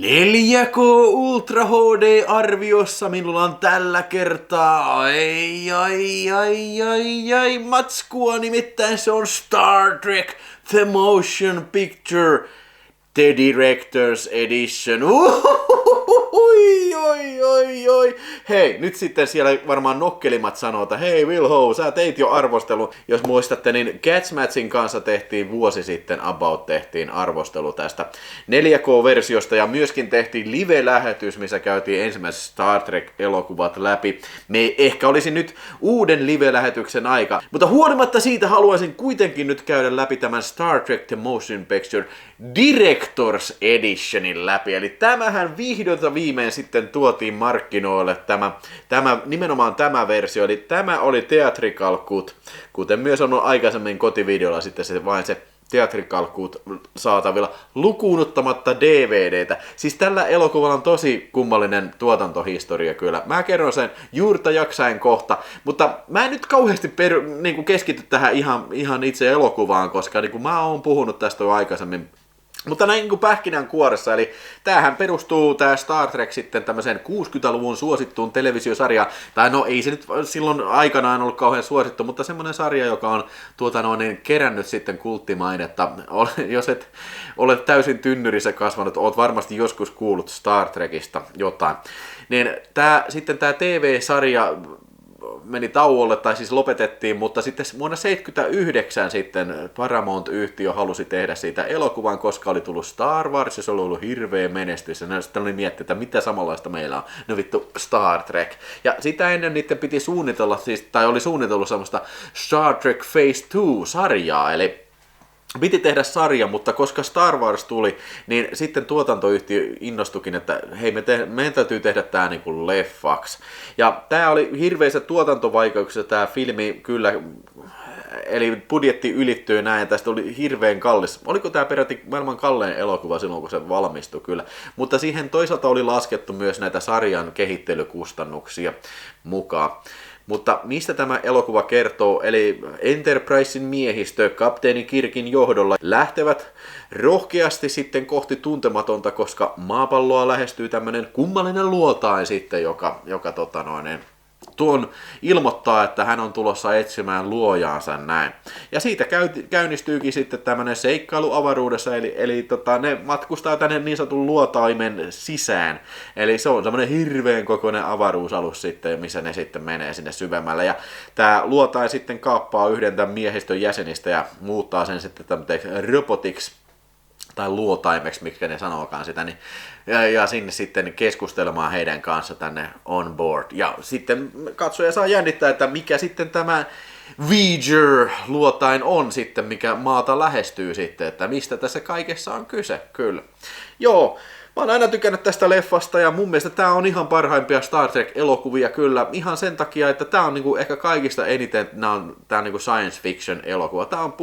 4K Ultra HD-arviossa minulla on tällä kertaa ai matskua, nimittäin se on Star Trek The Motion Picture The Director's Edition. Oi. Hei, nyt sitten siellä varmaan nokkelimmat sanoo, että hei Will Ho, sä teit jo arvostelun. Jos muistatte, niin Catchmatchin kanssa tehtiin vuosi sitten tehtiin arvostelu tästä 4K-versiosta ja myöskin tehtiin live-lähetys, missä käytiin ensimmäiset Star Trek-elokuvat läpi. Me ei ehkä olisi nyt uuden live-lähetyksen aika, mutta huolimatta siitä haluaisin kuitenkin nyt käydä läpi tämän Star Trek The Motion Picture Director's Editionin läpi. Eli tämähän vihdoin viimein sitten tuotiin markkinoille, nimenomaan tämä versio, eli tämä oli Theatrical Cut, kuten myös on aikaisemmin kotivideolla sitten se Theatrical Cut saatavilla, lukuun ottamatta DVDtä. Siis tällä elokuvalla on tosi kummallinen tuotantohistoria kyllä. Mä kerron sen juurta jaksain kohta, mutta mä en nyt kauheasti keskity tähän ihan itse elokuvaan, koska mä oon puhunut tästä jo aikaisemmin. Mutta näin kuin pähkinänkuoressa, eli tämähän perustuu tää Star Trek sitten tämmöiseen 60-luvun suosittuun televisiosarjaan, tai no ei se nyt silloin aikanaan ollut kauhean suosittu, mutta semmoinen sarja, joka on kerännyt sitten kulttimainetta. Jos et ole täysin tynnyrissä kasvanut, oot varmasti joskus kuullut Star Trekista jotain. Niin sitten tää TV-sarja meni tauolle, tai siis lopetettiin, mutta sitten vuonna 1979 sitten Paramount-yhtiö halusi tehdä siitä elokuvan, koska oli tullut Star Wars, ja se oli ollut hirveä menestys, ja sitten oli miettinyt, että mitä samanlaista meillä on, no vittu Star Trek. Ja sitä ennen niiden piti suunnitella, tai oli suunnitellut semmoista Star Trek Phase 2-sarjaa, eli piti tehdä sarja, mutta koska Star Wars tuli, niin sitten tuotantoyhtiö innostukin, että hei, meidän täytyy tehdä tää niinku leffaksi. Ja tää oli hirveissä tuotantovaikeuksissa tää filmi kyllä, eli budjetti ylittyy näin, ja tästä oli hirveän kallis. Oliko tää peräti maailman kallein elokuva silloin, kun se valmistui kyllä. Mutta siihen toisaalta oli laskettu myös näitä sarjan kehittelykustannuksia mukaan. Mutta mistä tämä elokuva kertoo? Eli Enterprisein miehistö kapteeni Kirkin johdolla lähtevät rohkeasti sitten kohti tuntematonta, koska maapalloa lähestyy tämmöinen kummallinen luotain sitten, joka tuon ilmoittaa, että hän on tulossa etsimään luojaansa näin. Ja siitä käynnistyykin sitten tämmöinen seikkailu avaruudessa, eli ne matkustaa tänne niin sanotun luotaimen sisään. Eli se on semmoinen hirveän kokoinen avaruusalus sitten, missä ne sitten menee sinne syvemmälle. Ja tämä luotain sitten kaappaa yhden tämän miehistön jäsenistä ja muuttaa sen sitten tämmöiseksi robotiksi, tai luotaimeksi, miksi ne sanookaan sitä, niin, ja sinne sitten keskustelemaan heidän kanssa tänne on board. Ja sitten katsoja saa jännittää, että mikä sitten tämä Voyager-luotain on sitten, mikä maata lähestyy sitten, että mistä tässä kaikessa on kyse, kyllä. Joo, mä oon aina tykännyt tästä leffasta ja mun mielestä tää on ihan parhaimpia Star Trek-elokuvia kyllä, ihan sen takia, että tää on niinku ehkä kaikista eniten, tää on niinku science fiction elokuva. Tää on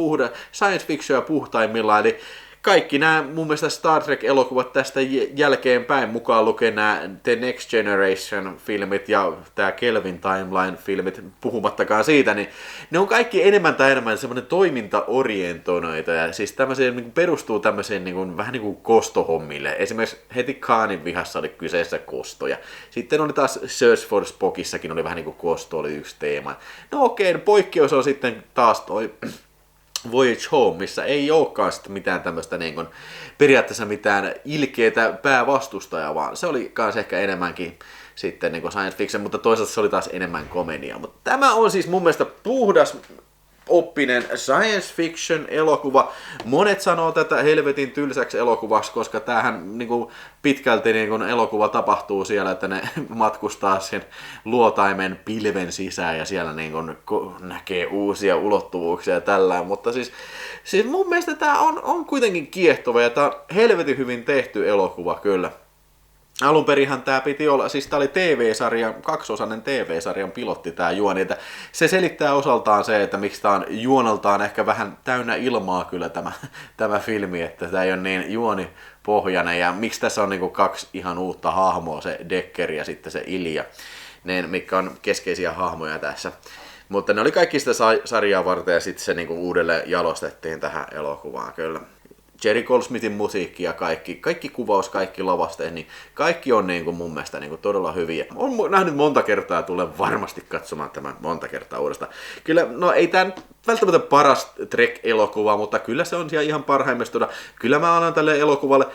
science fictionia puhtaimmillaan, eli kaikki nämä mun mielestä Star Trek-elokuvat tästä jälkeenpäin, mukaan lukee nämä The Next Generation-filmit ja tämä Kelvin Timeline-filmit, puhumattakaan siitä, niin ne on kaikki enemmän tai enemmän semmoinen toimintaorientoituneita ja siis tämmöisiä niin perustuu tämmöiseen niin vähän niin kuin kostohommille. Esimerkiksi heti Khanin vihassa oli kyseessä kosto ja sitten oli taas Search for Spockissakin oli vähän niin kuin kosto oli yksi teema. No okei, poikkeus on sitten taas toi Voyage Home, missä ei olekaan sitten mitään tämmöistä niin periaatteessa mitään ilkeätä päävastustajaa, vaan se oli kans ehkä enemmänkin sitten niin science fiction, mutta toisaalta se oli taas enemmän komedia. Mutta tämä on siis mun mielestä puhdas oppinen science fiction elokuva. Monet sanoo tätä helvetin tylsäksi elokuvaksi, koska tämähän niinku pitkälti niinku elokuva tapahtuu siellä, että ne matkustaa sen luotaimen pilven sisään ja siellä niinku näkee uusia ulottuvuuksia ja tällään. Mutta siis mun mielestä tämä on kuitenkin kiehtova ja tämä on helvetin hyvin tehty elokuva kyllä. Alunperinhan tämä piti olla, siis tämä oli kaksiosainen TV-sarjan pilotti tämä juoni, että se selittää osaltaan se, että miksi tämä on juoneltaan ehkä vähän täynnä ilmaa kyllä tämä filmi, että tämä ei ole niin juonipohjainen ja miksi tässä on niinku kaksi ihan uutta hahmoa, se Decker ja sitten se Ilja, ne, mitkä on keskeisiä hahmoja tässä. Mutta ne oli kaikki sitä sarjaa varten ja sitten se niinku uudelleen jalostettiin tähän elokuvaan kyllä. Jerry Goldsmithin musiikki ja kaikki kuvaus, kaikki lavasteet, niin kaikki on niin kuin mun mielestä niin kuin todella hyviä. Olen nähnyt monta kertaa ja tulen varmasti katsomaan tämän monta kertaa uudestaan. Kyllä, no ei tämä välttämättä paras Trek-elokuva, mutta kyllä se on siellä ihan parhaimmista. Kyllä mä annan tälle elokuvalle,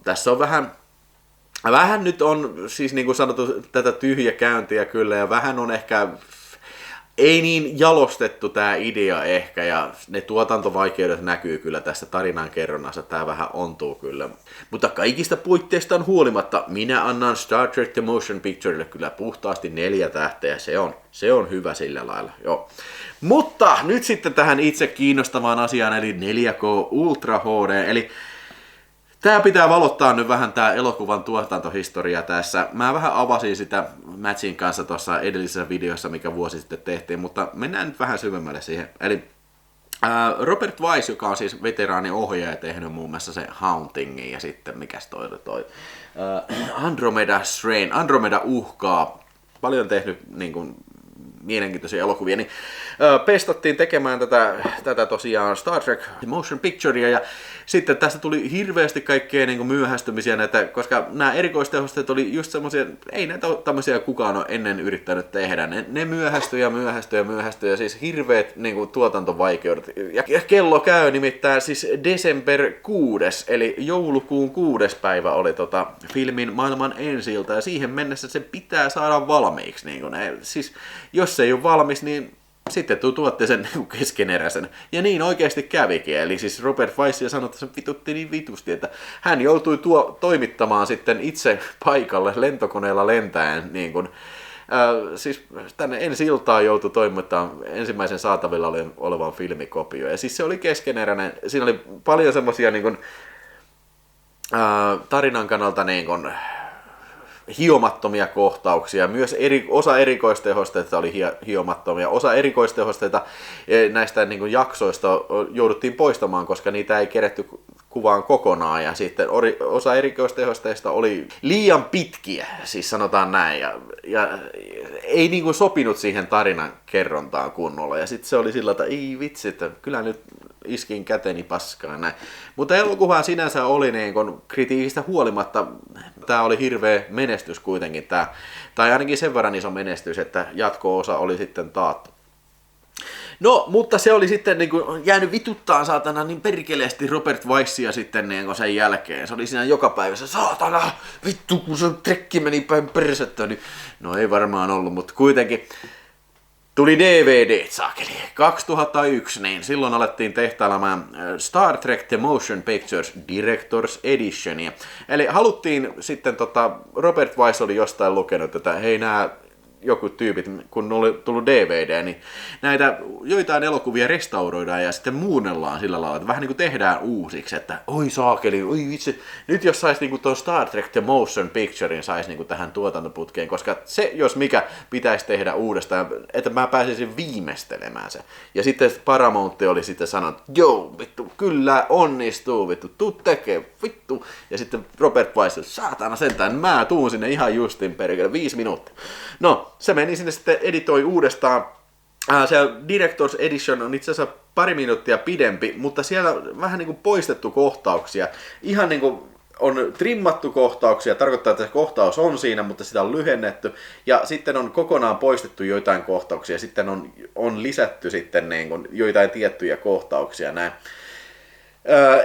tässä on vähän nyt on, siis niin kuin sanottu, tätä tyhjäkäyntiä kyllä, ja vähän on ehkä ei niin jalostettu tämä idea ehkä, ja ne tuotantovaikeudet näkyy kyllä tässä tarinankerronnassa, tämä vähän ontuu kyllä. Mutta kaikista puitteistaan huolimatta, minä annan Star Trek The Motion Picturelle kyllä puhtaasti 4 tähteä, se on hyvä sillä lailla, joo. Mutta nyt sitten tähän itse kiinnostavaan asiaan, eli 4K Ultra HD, eli tää pitää valottaa nyt vähän tää elokuvan tuotantohistoria tässä. Mä vähän avasin sitä Matchin kanssa tuossa edellisessä videossa, mikä vuosi sitten tehtiin, mutta mennään nyt vähän syvemmälle siihen. Eli Robert Wise, joka on siis veteraaniohjaaja, tehnyt muun muassa se Hauntingin ja sitten mikäs toi Andromeda uhkaa. Paljon tehnyt niin kuin mielenkiintoisia elokuvia, niin pestattiin tekemään tätä tosiaan Star Trek Motion Picturea, ja sitten tästä tuli hirveästi kaikkea niin kuin myöhästymisiä näitä, koska nämä erikoistehosteet oli just semmoisia, ei näitä tämmöisiä kukaan ole ennen yrittänyt tehdä, ne myöhästyi, ja siis hirveät niin kuin tuotantovaikeudet, ja kello käy nimittäin siis December 6, eli joulukuun 6. päivä oli filmin maailman ensi-ilta, ja siihen mennessä se pitää saada valmiiksi, niin kuin siis jos se ei ole valmis, niin sitten tuotte sen keskeneräisen. Ja niin oikeasti kävikin. Eli siis Robert Wise sanoi, että se vitutti niin vitusti, että hän joutui toimittamaan sitten itse paikalle lentokoneella lentäen. Niin kuin, siis tänne ensi-iltaan joutui toimittamaan ensimmäisen saatavilla olevan filmikopio. Ja siis se oli keskeneräinen. Siinä oli paljon semmoisia niin kuin, tarinan kannalta niin kuin, hiomattomia kohtauksia, myös osa erikoistehosteita oli hiomattomia, osa erikoistehosteita näistä niin kuin jaksoista jouduttiin poistamaan, koska niitä ei keretty kuvaan kokonaan, ja sitten osa erikoistehosteista oli liian pitkiä, siis sanotaan näin, ja ei niin kuin sopinut siihen tarinan kerrontaan kunnolla, ja sitten se oli sillä, että ei vitsi, että kyllä nyt iskin käteni paskaan näin. Mutta elokuva sinänsä oli niin kun kritiikistä huolimatta, tämä oli hirveä menestys kuitenkin, tai ainakin sen verran iso menestys, että jatko-osa oli sitten taattu. No, mutta se oli sitten niin kuin jäänyt vituttaan saatana niin perkeleesti Robert Wisea sitten niin sen jälkeen. Se oli siinä joka päivä se saatana, vittu kun se trekki meni päin persettä, niin no ei varmaan ollut, mutta kuitenkin. Tuli DVD, saakeli. 2001, niin silloin alettiin tehtailemaan Star Trek The Motion Pictures Director's Editionia. Eli haluttiin sitten, Robert Wise oli jostain lukenut, että hei nää joku tyypit, kun oli tullut DVD, niin näitä joitain elokuvia restauroidaan ja sitten muunnellaan sillä lailla, että vähän niin kuin tehdään uusiksi, että oi saakeli, oi vitsi, nyt jos saisi niin tuon Star Trek The Motion Picturein saisi niin tähän tuotantoputkeen, koska se, jos mikä, pitäisi tehdä uudestaan, että mä pääsisin viimeistelemään se. Ja sitten Paramount oli sitten sanonut, joo, vittu, kyllä onnistuu, vittu, tuu tekee, vittu. Ja sitten Robert Wise, saatana sentään, mä tuun sinne ihan justin perkele, 5 minuuttia. No, se meni sinne sitten editoi uudestaan. Se Director's Edition on itse asiassa 2 minuuttia pidempi, mutta siellä on vähän niin kuin poistettu kohtauksia. Ihan niin kuin on trimmattu kohtauksia, tarkoittaa, että se kohtaus on siinä, mutta sitä on lyhennetty. Ja sitten on kokonaan poistettu joitain kohtauksia, sitten on lisätty sitten niin kuin joitain tiettyjä kohtauksia näin.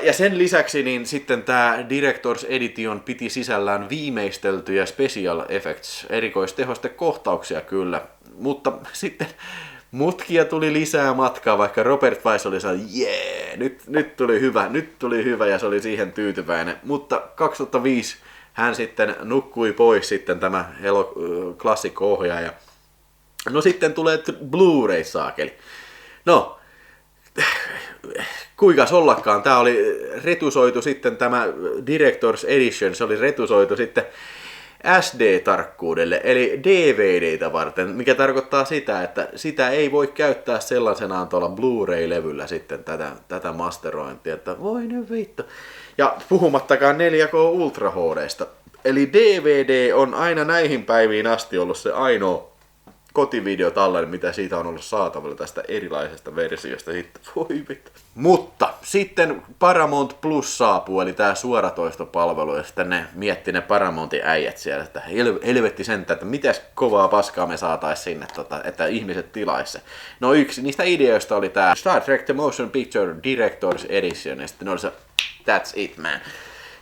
Ja sen lisäksi niin sitten tämä Director's Edition piti sisällään viimeisteltyjä special effects, erikoistehostekohtauksia kyllä, mutta sitten mutkia tuli lisää matkaa, vaikka Robert Wise oli sanonut, nyt tuli hyvä ja se oli siihen tyytyväinen, mutta 2005 hän sitten nukkui pois sitten tämä klassikko-ohjaaja. No sitten tulee Blu-ray-saakeli. No, kuinkas ollakaan, tämä oli retusoitu sitten tämä Director's Edition, se oli retusoitu sitten SD-tarkkuudelle, eli DVDtä varten, mikä tarkoittaa sitä, että sitä ei voi käyttää sellaisenaan tuolla Blu-ray-levyllä sitten tätä masterointia, että voi nyt vittu. Ja puhumattakaan 4K Ultra HD:sta. Eli DVD on aina näihin päiviin asti ollut se ainoa kotivideo tallenne, mitä siitä on ollut saatavilla tästä erilaisesta versiosta sitten. Voi vittu. Mutta sitten Paramount Plus saapuu, eli tää suoratoistopalvelu, ja sitten ne mietti ne Paramountin äijät siellä, että helvetti sentään, että mitäs kovaa paskaa me saatais sinne, että ihmiset tilais se. No yksi niistä ideoista oli tää Star Trek The Motion Picture Director's Edition, ja sitten ne oli se That's it, man.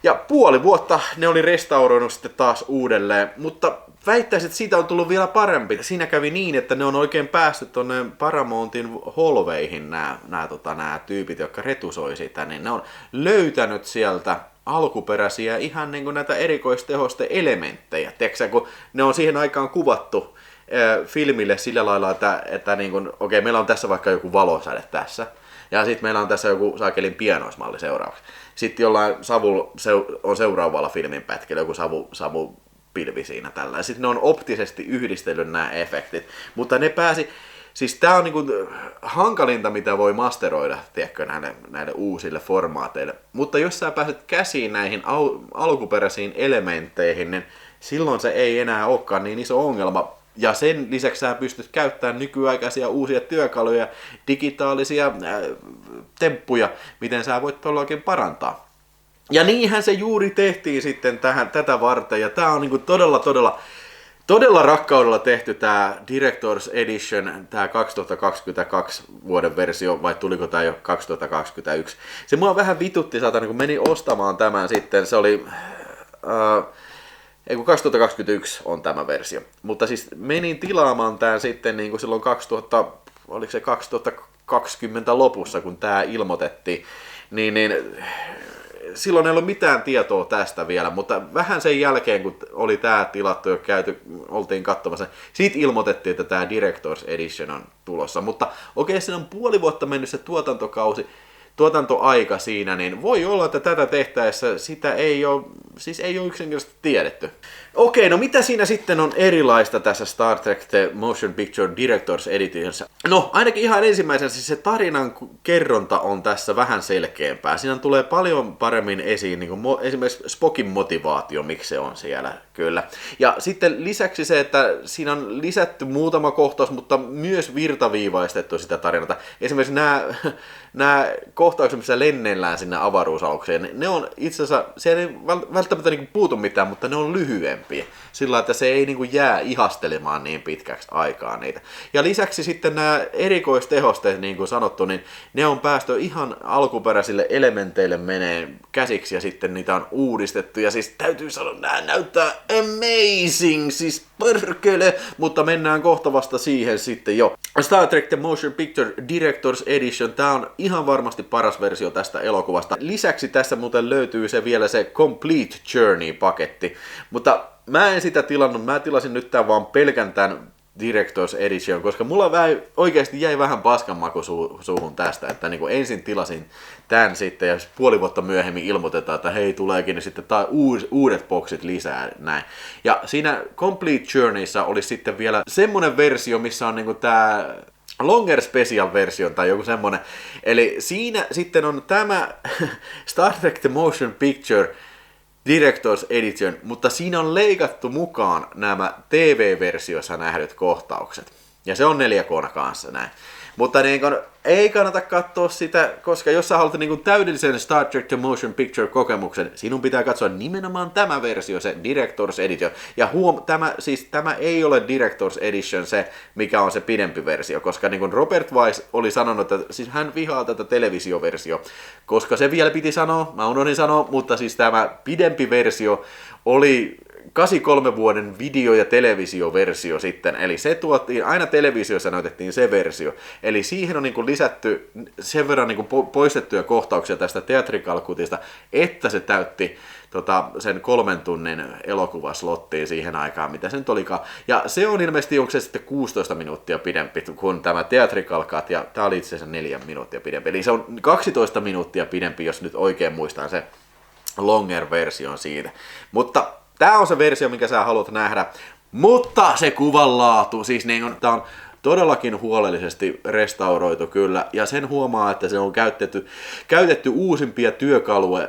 Ja puoli vuotta ne oli restauroinut sitten taas uudelleen, mutta väittäisin, että siitä on tullut vielä parempi. Siinä kävi niin, että ne on oikein päästy tonne Paramountin holveihin nämä tyypit, jotka retusoi sitä, niin ne on löytänyt sieltä alkuperäisiä ihan niin kuin näitä erikoistehoste elementtejä. Tiedätkö, kun ne on siihen aikaan kuvattu filmille sillä lailla, että niin kuin, okei, meillä on tässä vaikka joku valosäde tässä, ja sitten meillä on tässä joku saakelin pienoismalli seuraavaksi. Sitten jollain on seuraavalla filmin pätkällä joku savupilvi siinä tällä. Ja sitten ne on optisesti yhdistellyt nämä efektit. Mutta ne pääsi, siis tää on niinku hankalinta, mitä voi masteroida, tiedätkö, näille uusille formaateille. Mutta jos sä pääset käsiin näihin alkuperäisiin elementteihin, niin silloin se ei enää olekaan niin iso ongelma. Ja sen lisäksi sä pystyt käyttämään nykyaikaisia uusia työkaluja, digitaalisia temppuja, miten sä voit todellakin parantaa. Ja niinhän se juuri tehtiin sitten tätä varten, ja tää on niinku todella rakkaudella tehty tää Director's Edition, tää 2022 vuoden versio, vai tuliko tää jo 2021. Se mua vähän vitutti, saatana, kun menin ostamaan tämän sitten, se oli... Ei kun 2021 on tämä versio. Mutta siis menin tilaamaan tämän sitten niin kuin silloin 2020 lopussa, kun tämä ilmoitettiin. Niin silloin ei ollut mitään tietoa tästä vielä, mutta vähän sen jälkeen, kun oli tämä tilattu ja oltiin katsomassa, siitä ilmoitettiin, että tämä Director's Edition on tulossa. Mutta okei, siinä on puoli vuotta mennyt se tuotantoaika siinä, niin voi olla, että tätä tehtäessä sitä ei ole yksinkertaisesti tiedetty. Okei, no mitä siinä sitten on erilaista tässä Star Trek The Motion Picture Director's Editionissa? No, ainakin ihan ensimmäisenä siis se tarinan kerronta on tässä vähän selkeämpää. Siinä tulee paljon paremmin esiin niin kuin esimerkiksi Spockin motivaatio, miksi se on siellä, kyllä. Ja sitten lisäksi se, että siinä on lisätty muutama kohtaus, mutta myös virtaviivaistettu sitä tarinata. Esimerkiksi nämä kohtaukset, missä lennellään sinne avaruusalukseen, ne on itse asiassa, siellä ei välttämättä niin kuin puutu mitään, mutta ne on lyhyempiä. Sillä että se ei niin kuin jää ihastelemaan niin pitkäksi aikaa niitä. Ja lisäksi sitten nämä erikoistehosteet, niin kuin sanottu, niin ne on päästy ihan alkuperäisille elementeille menee käsiksi ja sitten niitä on uudistettu. Ja siis täytyy sanoa, nämä näyttää amazing, siis perkele, mutta mennään kohta vasta siihen sitten jo. Star Trek The Motion Picture Director's Edition, tää on ihan varmasti paras versio tästä elokuvasta. Lisäksi tässä muuten löytyy vielä se Complete Journey-paketti, mutta mä en sitä tilannut, mä tilasin nyt tän vaan pelkän tän Director's Edition, koska mulla oikeasti jäi vähän paskanmaku suuhun tästä, että niin kuin ensin tilasin tän sitten ja puoli vuotta myöhemmin ilmoitetaan, että hei tuleekin sitten uudet boksit lisää näin. Ja siinä Complete Journeyssä olisi sitten vielä semmonen versio, missä on niin kuin tää Longer Special version tai joku semmonen. Eli siinä sitten on tämä Star Trek The Motion Picture Director's Edition, mutta siinä on leikattu mukaan nämä TV-versiossa nähdyt kohtaukset. Ja se on 4K:na kanssa näin. Mutta niin kun, ei kannata katsoa sitä, koska jos sä haluat niin täydellisen Star Trek The Motion Picture kokemuksen, sinun pitää katsoa nimenomaan tämä versio, se Director's Edition. Ja tämä ei ole Director's Edition se, mikä on se pidempi versio, koska niin kuin Robert Wise oli sanonut, että siis hän vihaa tätä televisioversio, koska se vielä piti sanoa, mä unohdin sanoa, mutta siis tämä pidempi versio oli 83 vuoden video- ja televisioversio sitten, eli se tuotiin, aina televisiossa näytettiin se versio, eli siihen on niin kuin lisätty sen verran niin kuin poistettuja kohtauksia tästä theatrical cutista, että se täytti sen 3 tunnin elokuvaslottiin siihen aikaan, mitä se nyt olikaan. Ja se on ilmeisesti, onko se sitten 16 minuuttia pidempi kuin tämä theatrical cut, ja tämä oli itse asiassa 4 minuuttia pidempi, eli se on 12 minuuttia pidempi, jos nyt oikein muistan se longer version siitä. Mutta tää on se versio, minkä sä haluat nähdä, mutta se kuvanlaatu, siis niin on, tää on todellakin huolellisesti restauroitu kyllä, ja sen huomaa, että se on käytetty uusimpia työkaluja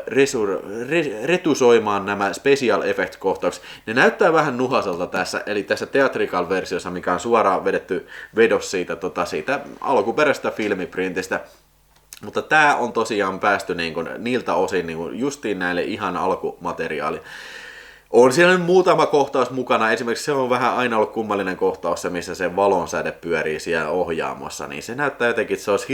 retusoimaan nämä special effect-kohtaukset. Ne näyttää vähän nuhaselta tässä, eli tässä theatrical-versiossa, mikä on suoraan vedetty vedos siitä alkuperäisestä filmiprintistä. Mutta tää on tosiaan päästy niiltä osin justiin näille ihan alkumateriaali. On siellä muutama kohtaus mukana, esimerkiksi se on vähän aina ollut kummallinen kohtaus, se missä se valonsäde pyörii siellä ohjaamossa, niin se näyttää jotenkin, että se olisi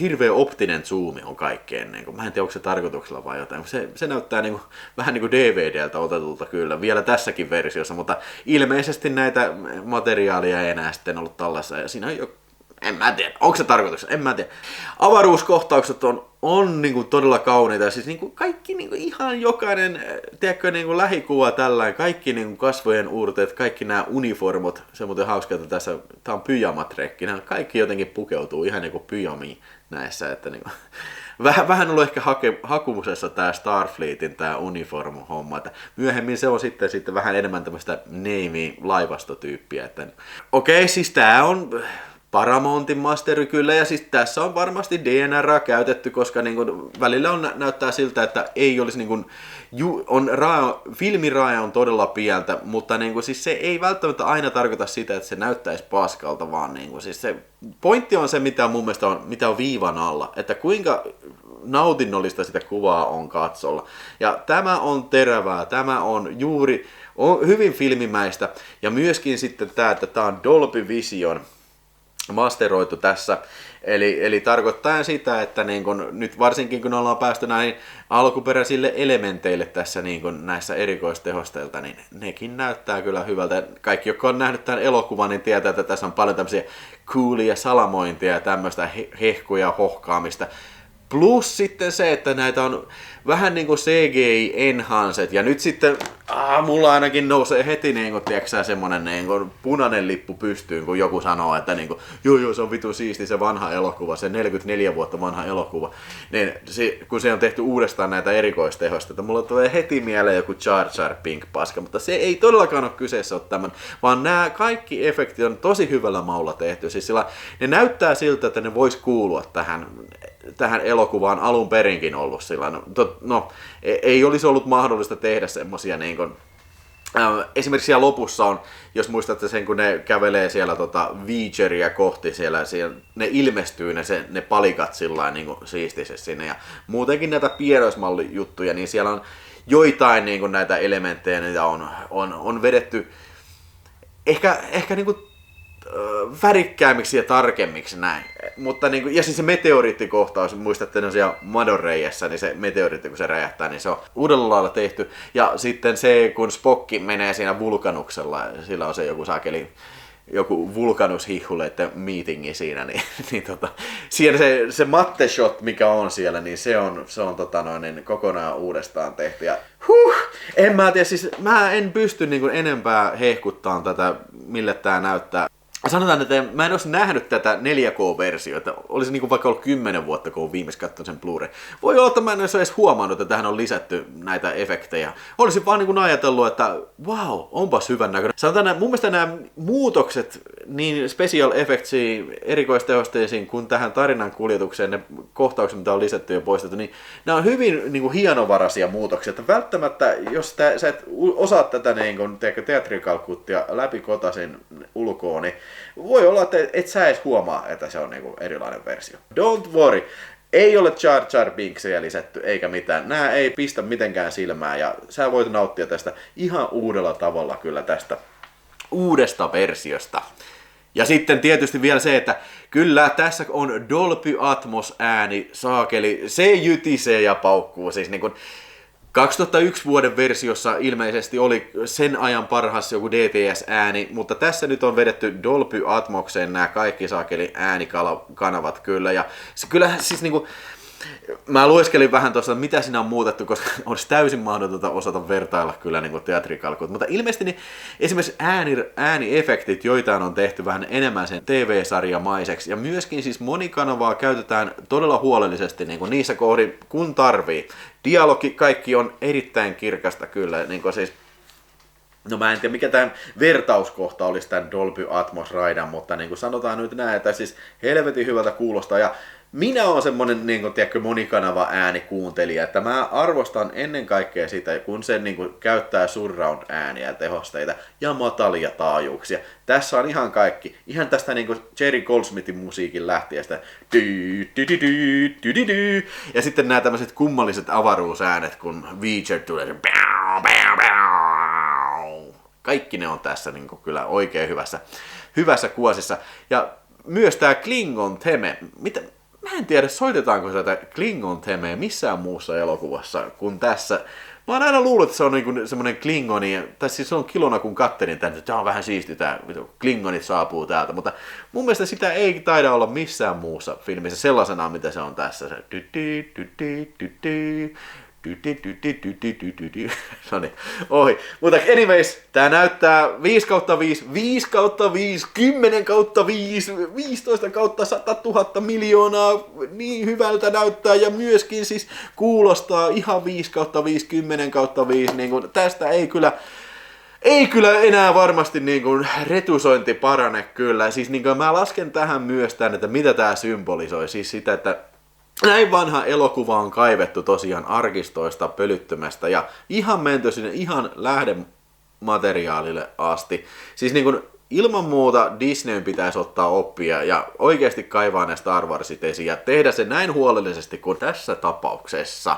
hirveä optinen zoomi on kaikkeen, mä en tiedä onko se tarkoituksella vai jotain, se näyttää vähän niin kuin DVDltä otetulta kyllä, vielä tässäkin versiossa, mutta ilmeisesti näitä materiaalia ei enää sitten ollut tällaisessa, ja siinä on jo, en mä tiedä, onko se tarkoituksella, en mä tiedä. Avaruuskohtaukset on todella kauniita, siis kaikki ihan jokainen, tiedätkö, lähikuva tällainen, kaikki kasvojen uurteet, kaikki nämä uniformut, se on muuten hauska, että tässä, tää on pyjamatrekki, nämä kaikki jotenkin pukeutuu ihan pyjamiin näissä, että vähän ollut ehkä hakumusessa tää Starfleetin tää uniform-homma, että myöhemmin se on sitten vähän enemmän tämmöistä Navy-laivastotyyppiä, että okei, siis tää on Paramountin masteri kyllä, ja siis tässä on varmasti DNR käytetty, koska välillä näyttää siltä, että ei olisi filmiraaja on todella pientä, mutta siis se ei välttämättä aina tarkoita sitä, että se näyttäisi paskalta, vaan siis se pointti on se, mitä mun mielestä mitä on viivan alla, että kuinka nautinnollista sitä kuvaa on katsolla. Ja tämä on terävää, tämä on hyvin filmimäistä, ja myöskin sitten tämä, että tämä on Dolby Vision masteroitu tässä, eli tarkoittaa sitä, että nyt varsinkin kun ollaan päästy näihin alkuperäisille elementeille tässä näissä erikoistehosteilta, niin nekin näyttää kyllä hyvältä. Kaikki, jotka on nähnyt tämän elokuvan, niin tietää, että tässä on paljon tämmöisiä coolia salamointia ja tämmöistä hehkuja hohkaamista. Plus sitten se, että näitä on vähän niin kuin CGI-enhanced, ja nyt sitten mulla ainakin nousee heti semmonen punainen lippu pystyyn, kun joku sanoo, että joo, se on vitu siisti se vanha elokuva, se 44 vuotta vanha elokuva, niin kun se on tehty uudestaan näitä erikoistehosta, että mulla tulee heti mieleen joku Jar Jar Pink paska, mutta se ei todellakaan ole kyseessä ole tämän, vaan nämä kaikki efektit on tosi hyvällä maulla tehty, siis sillä ne näyttää siltä, että ne vois kuulua tähän elokuvaan alun perinkin ollut sillä. Ei olisi ollut mahdollista tehdä semmosia esimerkiksi siellä lopussa on, jos muistatte sen, kun ne kävelee siellä Vigeria kohti, siellä ne ilmestyy ne palikat sillain siistisesti sinne, ja muutenkin näitä pienoismallijuttuja, niin siellä on joitain näitä elementtejä, niitä on vedetty ehkä värikkäämmiksi ja tarkemmiksi näin. Mutta ja siis se meteoriittikohtaus, muistatte ne siellä madonreijässä, niin se meteoriitti kun se räjähtää, niin se on uudella lailla tehty. Ja sitten se, kun Spock menee siinä vulkanuksella, sillä on se joku vulkanushihhuleiden meetingi siinä, niin siinä se matte shot, mikä on siellä, niin se on kokonaan uudestaan tehty. Ja en mä tiedä, siis mä en pysty enempää hehkuttaa tätä, mille tää näyttää. Sanotaan, että mä en olisi nähnyt tätä 4K-versiota. Olisi vaikka ollut 10 vuotta, kun olen viimeis katsonut sen Blu-ray. Voi olla, että mä en olisi edes huomannut, että tähän on lisätty näitä efektejä. Olisin vaan ajatellut, että wow, onpas hyvän näköinen. Sanotaan, mun mielestä nämä muutokset niin special effectsiin, erikoistehosteisiin, kuin tähän tarinan kuljetukseen, ne kohtaukset, mitä on lisätty ja poistettu, niin nämä on hyvin hienovaraisia muutoksia. Että välttämättä, jos sä et osaa tätä teatrikalkuttia läpikotaisin ulkoon, niin voi olla, että et sä edes huomaa, että se on erilainen versio. Don't worry, ei ole Jar Jar Binksia lisätty eikä mitään. Nää ei pistä mitenkään silmään ja sä voit nauttia tästä ihan uudella tavalla kyllä tästä uudesta versiosta. Ja sitten tietysti vielä se, että kyllä tässä on Dolby Atmos ääni, saakeli, se jytisee ja paukkuu. Siis 2001 vuoden versiossa ilmeisesti oli sen ajan parhaas joku DTS-ääni, mutta tässä nyt on vedetty Dolby Atmokseen nämä kaikki saakeli äänikanavat kyllä. Ja se kyllä siis mä lueskelin vähän tuossa, mitä siinä on muutettu, koska olisi täysin mahdotonta osata vertailla kyllä teatrikalkut. Mutta ilmeisesti niin esimerkiksi ääniefektit, joitain on tehty vähän enemmän sen TV-sarjamaiseksi. Ja myöskin siis monikanavaa käytetään todella huolellisesti niissä kohdin, kun tarvii. Dialogi kaikki on erittäin kirkasta kyllä. Siis No mä en tiedä mikä tämän vertauskohta olisi tämän Dolby Atmos raidan, mutta niin kuin sanotaan nyt näin, että siis helvetin hyvältä kuulostaa ja minä olen semmonen niin kuin, tiedätkö, monikanava äänikuuntelija, että mä arvostan ennen kaikkea sitä, kun se niin kuin, käyttää surround ääniä ja tehosteita ja matalia taajuuksia. Tässä on ihan kaikki. Ihan tästä niin kuin Jerry Goldsmithin musiikin lähtiestä. Ja sitten nämä tämmöiset kummalliset avaruusäänet, kun V'ger tulee. Kaikki ne on tässä niin kuin, kyllä oikein hyvässä kuosissa. Ja myös tämä Klingon theme. Mä en tiedä, soitetaanko tätä Klingon themeä missään muussa elokuvassa kuin tässä. Mä oon aina luullut, että se on niinku semmonen Klingoni, tai siis se on kilona kun kattelin tämän, että tää on vähän siisti tää, Klingonit saapuu täältä, mutta mun mielestä sitä ei taida olla missään muussa filmissä sellaisena, mitä se on tässä. No niin, ohi. Mutta anyways, tää näyttää 5/5, 5/5, 10/5, 15/100 000 miljoonaa, niin hyvältä näyttää ja myöskin siis kuulostaa ihan 5/5, 10/5, niin kuin tästä ei kyllä enää varmasti niin kuin retusointi parane kyllä. Siis niin kuin mä lasken tähän myös tän, että mitä tää symbolisoi, siis sitä, että näin vanha elokuva on kaivettu tosiaan arkistoista, pölyttömästä ja ihan menty sinne ihan lähdemateriaalille asti. Siis niin kuin ilman muuta Disneyn pitäisi ottaa oppia ja oikeasti kaivaa ne Star Warsit esiin ja tehdä se näin huolellisesti kuin tässä tapauksessa.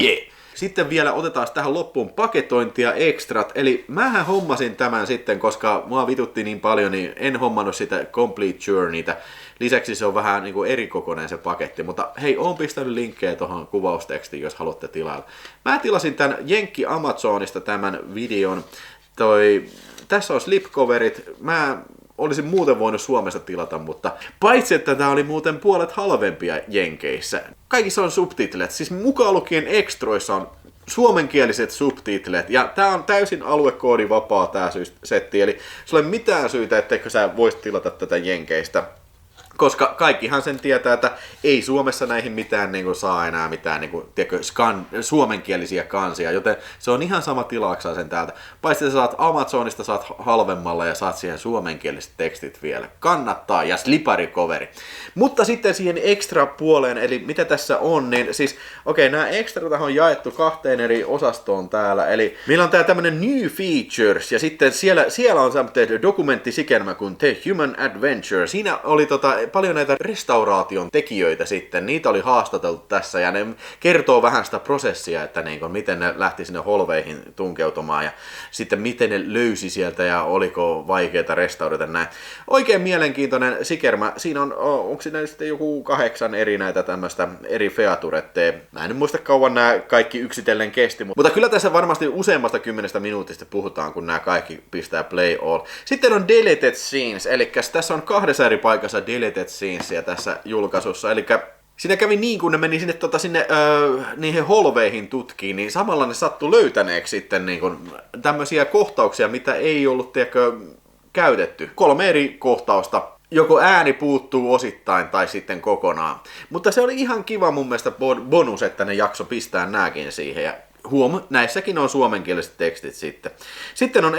Yeah. Sitten vielä otetaan tähän loppuun paketointia extrat, eli mähän hommasin tämän sitten, koska mua vitutti niin paljon, niin en hommannut sitä Complete Journeytä. Lisäksi se on vähän niin kuin erikokoinen se paketti, mutta hei, oon pistänyt linkkejä tuohon kuvaustekstiin, jos haluatte tilailla. Mä tilasin tämän Jenkki Amazonista tämän videon. Tässä on slipcoverit. Mä olisin muuten voinut Suomesta tilata, mutta paitsi että tää oli muuten puolet halvempia Jenkeissä. Kaikissa on subtitlet, siis mukaan lukien extroissa on suomenkieliset subtitlet, ja tää on täysin aluekoodivapaa tää setti, eli sulla ei ole mitään syytä, etteikö sä voisit tilata tätä Jenkeistä. Koska kaikkihan sen tietää, että ei Suomessa näihin mitään niin kuin, saa enää mitään niin kuin, tiedätkö, suomenkielisiä kansia, joten se on ihan sama tilaaksaa sen täältä. Paitsi että saat Amazonista, saat halvemmalla ja saat siihen suomenkieliset tekstit vielä. Kannattaa, ja sliparikoveri. Mutta sitten siihen extra puoleen, eli mitä tässä on, niin siis, okei, nämä extrat on jaettu 2 eri osastoon täällä, eli meillä on tää tämmönen New Features, ja sitten siellä on semmoinen dokumenttisikelmä kuin The Human Adventure. Siinä oli paljon näitä restauraation tekijöitä sitten, niitä oli haastateltu tässä ja ne kertoo vähän sitä prosessia, että niin kuin, miten ne lähti sinne holveihin tunkeutumaan ja sitten miten ne löysi sieltä ja oliko vaikeaa restauroida näin. Oikein mielenkiintoinen sikermä, siinä onko siinä sitten joku 8 eri näitä tämmöistä eri featuretteja. Mä en muista kauan nämä kaikki yksitellen kesti, mutta kyllä tässä varmasti useammasta 10 minuutista puhutaan, kun nämä kaikki pistää play all. Sitten on deleted scenes, eli tässä on 2 eri paikassa deleted scenesia tässä julkaisussa, eli siinä kävi niin, kun ne meni sinne niihin holveihin tutkiin, niin samalla ne sattui löytäneeksi sitten niin kun, tämmöisiä kohtauksia, mitä ei ollut käytetty. 3 eri kohtausta. Joko ääni puuttuu osittain tai sitten kokonaan. Mutta se oli ihan kiva mun mielestä bonus, että ne jakso pistää nääkin siihen. Ja näissäkin on suomenkieliset tekstit sitten. Sitten on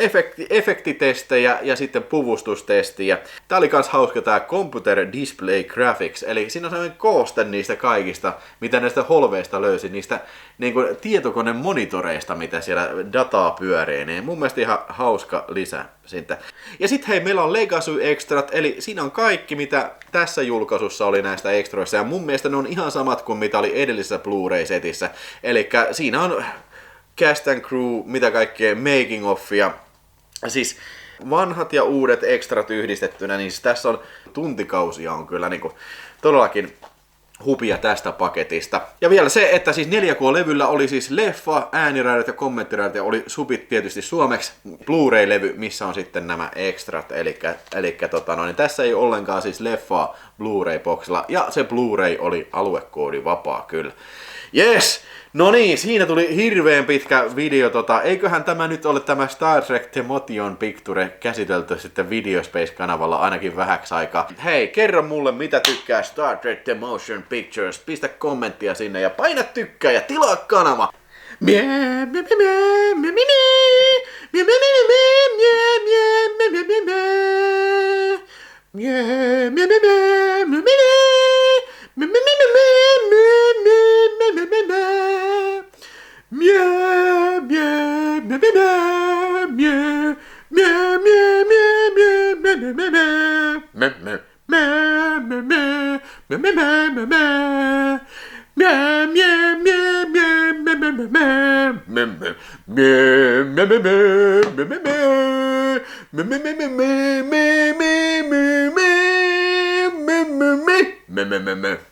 efektitestejä ja sitten puvustustestiä. Tää oli kans hauska tää Computer Display Graphics, eli siinä on sellainen kooste niistä kaikista, mitä näistä holveista löysi, niistä niin kuin tietokonemonitoreista, mitä siellä dataa pyörii, niin mun mielestä ihan hauska lisä siitä. Ja sitten hei, meillä on Legacy Extrat, eli siinä on kaikki, mitä tässä julkaisussa oli näistä extroissa, ja mun mielestä ne on ihan samat kuin mitä oli edellisessä Blu-ray-setissä. Eli siinä on cast and crew, mitä kaikkea making offia, siis vanhat ja uudet extrat yhdistettynä, niin siis tässä on tuntikausia on kyllä niin kuin todellakin hupia tästä paketista. Ja vielä se, että siis 4K-levyllä oli siis leffa, ääniraidat ja kommenttiraidat ja oli subit tietysti suomeksi, Blu-ray-levy, missä on sitten nämä extrat, eli niin tässä ei ollenkaan siis leffaa Blu-ray-boxilla, ja se Blu-ray oli aluekoodi vapaa kyllä. Yes! No niin, siinä tuli hirveän pitkä video. Eiköhän tämä nyt ole tämä Star Trek The Motion Picture käsitelty sitten Videospace-kanavalla ainakin vähäksi aikaa. Hei, kerro mulle mitä tykkää Star Trek The Motion Pictures. Pistä kommenttia sinne ja paina tykkää ja tilaa kanava. Mie, mie, mie, mie, mie, mie, mie, mie, mie, mie, mie. Me.